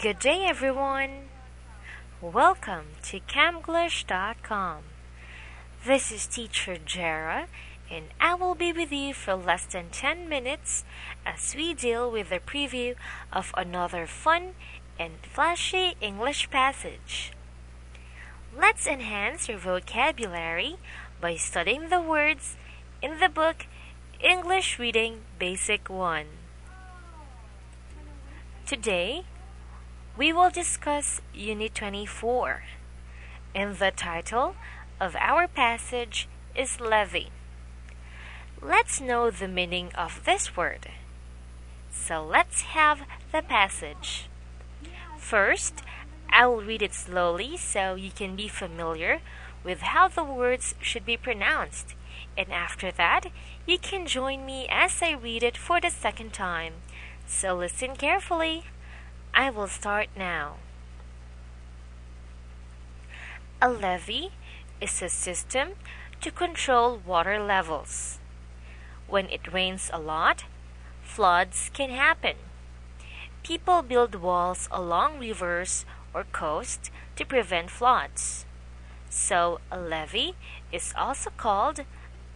Good day, everyone. Welcome to Camglish.com. This is Teacher Jera, and I will be with you for less than 10 minutes as we deal with a preview of another fun and flashy English passage. Let's enhance your vocabulary by studying the words in the book English Reading Basic 1. Today, we will discuss Unit 24, and the title of our passage is levy. Let's know the meaning of this word. So let's have the passage. First, I will read it slowly so you can be familiar with how the words should be pronounced, and after that, you can join me as I read it for the second time. So listen carefully. I will start now. A levee is a system to control water levels. When it rains a lot, floods can happen. People build walls along rivers or coasts to prevent floods. So a levee is also called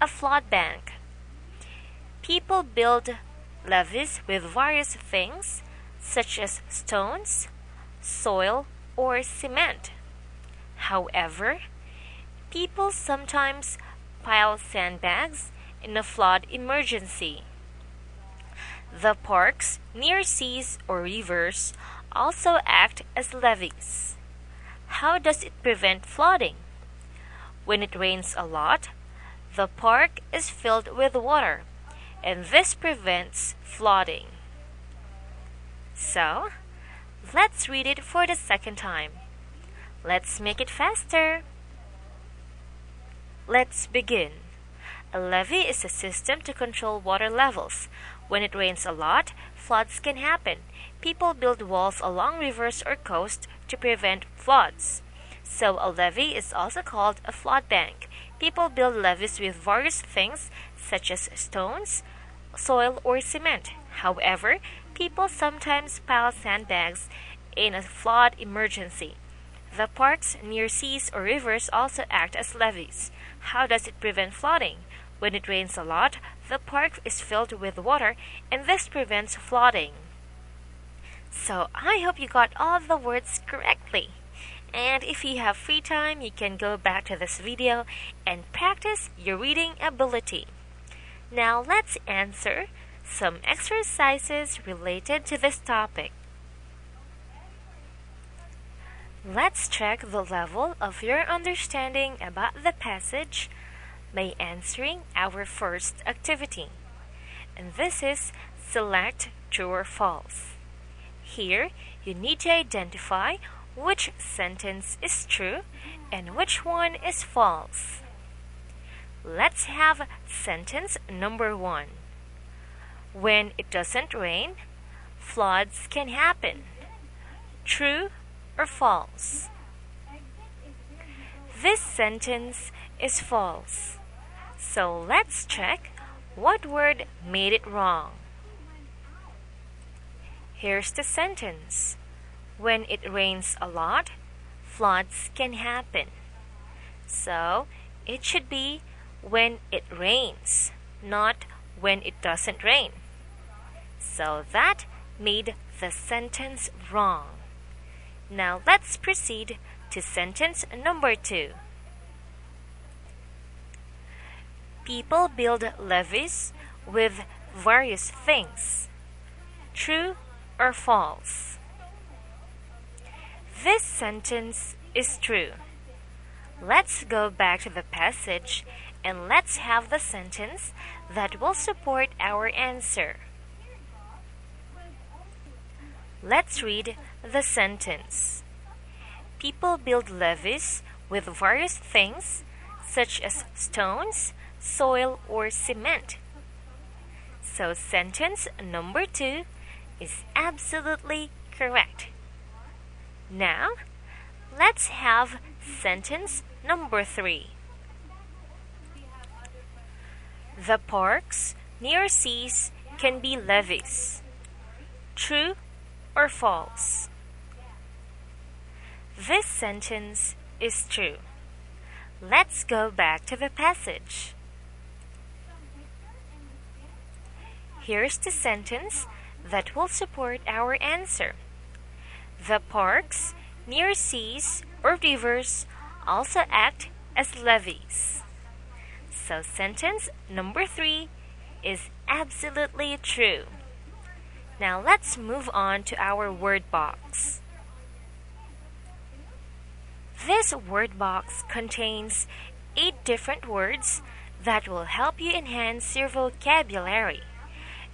a flood bank. People build levees with various things such as stones, soil, or cement. However, people sometimes pile sandbags in a flood emergency. The parks near seas or rivers also act as levees. How does it prevent flooding? When it rains a lot, the park is filled with water, and this prevents flooding. So, let's read it for the second time. Let's make it faster. Let's begin. A levee is a system to control water levels. When it rains a lot, floods can happen. People build walls along rivers or coasts to prevent floods. So a levee is also called a flood bank. People build levees with various things such as stones, soil, or cement. However, people sometimes pile sandbags in a flood emergency. The parks near seas or rivers also act as levees. How does it prevent flooding? When it rains a lot, the park is filled with water, and this prevents flooding. So I hope you got all the words correctly. And if you have free time, you can go back to this video and practice your reading ability. Now let's answer some exercises related to this topic. Let's check the level of your understanding about the passage by answering our first activity. And this is select true or false. Here, you need to identify which sentence is true and which one is false. Let's have sentence number 1. When it doesn't rain, floods can happen. True or false? This sentence is false. So let's check what word made it wrong. Here's the sentence. When it rains a lot, floods can happen. So it should be when it rains, not when it doesn't rain. So that made the sentence wrong. Now let's proceed to sentence number 2. People build levees with various things. True or false? This sentence is true. Let's go back to the passage and let's have the sentence that will support our answer. Let's read the sentence. People build levees with various things such as stones, soil, or cement. So sentence number 2 is absolutely correct. Now, let's have sentence number 3. The parks near seas can be levees. True or false? This sentence is true. Let's go back to the passage. Here's the sentence that will support our answer. The parks near seas or rivers also act as levees. So sentence number 3 is absolutely true. Now let's move on to our word box. This word box contains 8 different words that will help you enhance your vocabulary.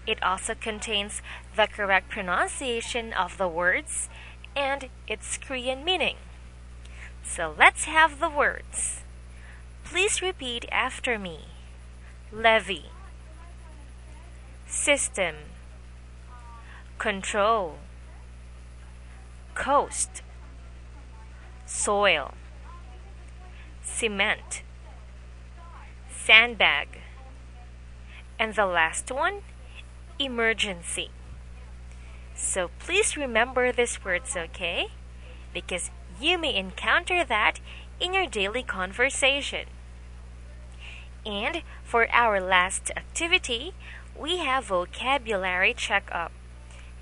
It also contains the correct pronunciation of the words and its Korean meaning. So let's have the words. Please repeat after me. Levee, system, control, coast, soil, cement, sandbag, and the last one, emergency. So please remember these words, okay? Because you may encounter that in your daily conversation. And for our last activity, we have vocabulary checkup.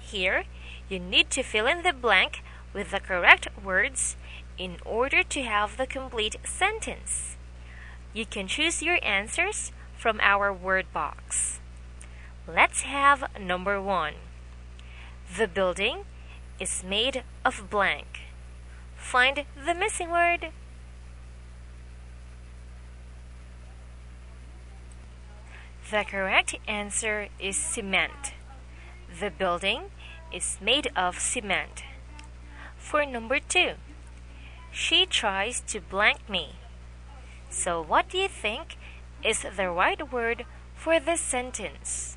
Here, you need to fill in the blank with the correct words in order to have the complete sentence. You can choose your answers from our word box. Let's have number 1. The building is made of blank. Find the missing word. The correct answer is cement. The building is made of cement. For number 2, she tries to blank me. So what do you think is the right word for this sentence?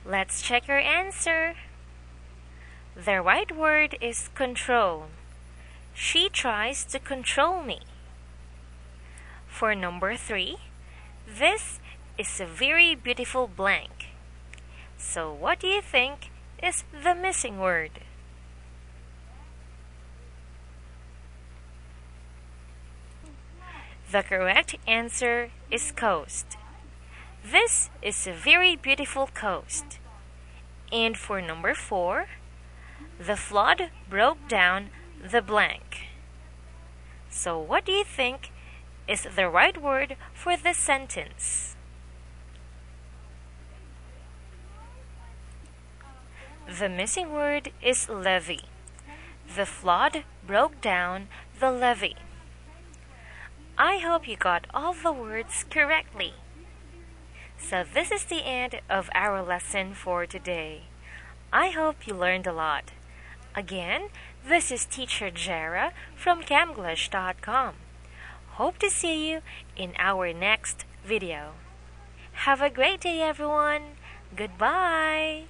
Let's check your answer. The right word is control. She tries to control me. For number 3, this is a very beautiful blank. So what do you think is the missing word? The correct answer is coast. This is a very beautiful coast. And for number 4, the flood broke down the blank. So what do you think is the right word for this sentence? The missing word is levee. The flood broke down the levee. I hope you got all the words correctly. So this is the end of our lesson for today. I hope you learned a lot. Again, this is Teacher Jara from Camglish.com. Hope to see you in our next video. Have a great day, everyone. Goodbye.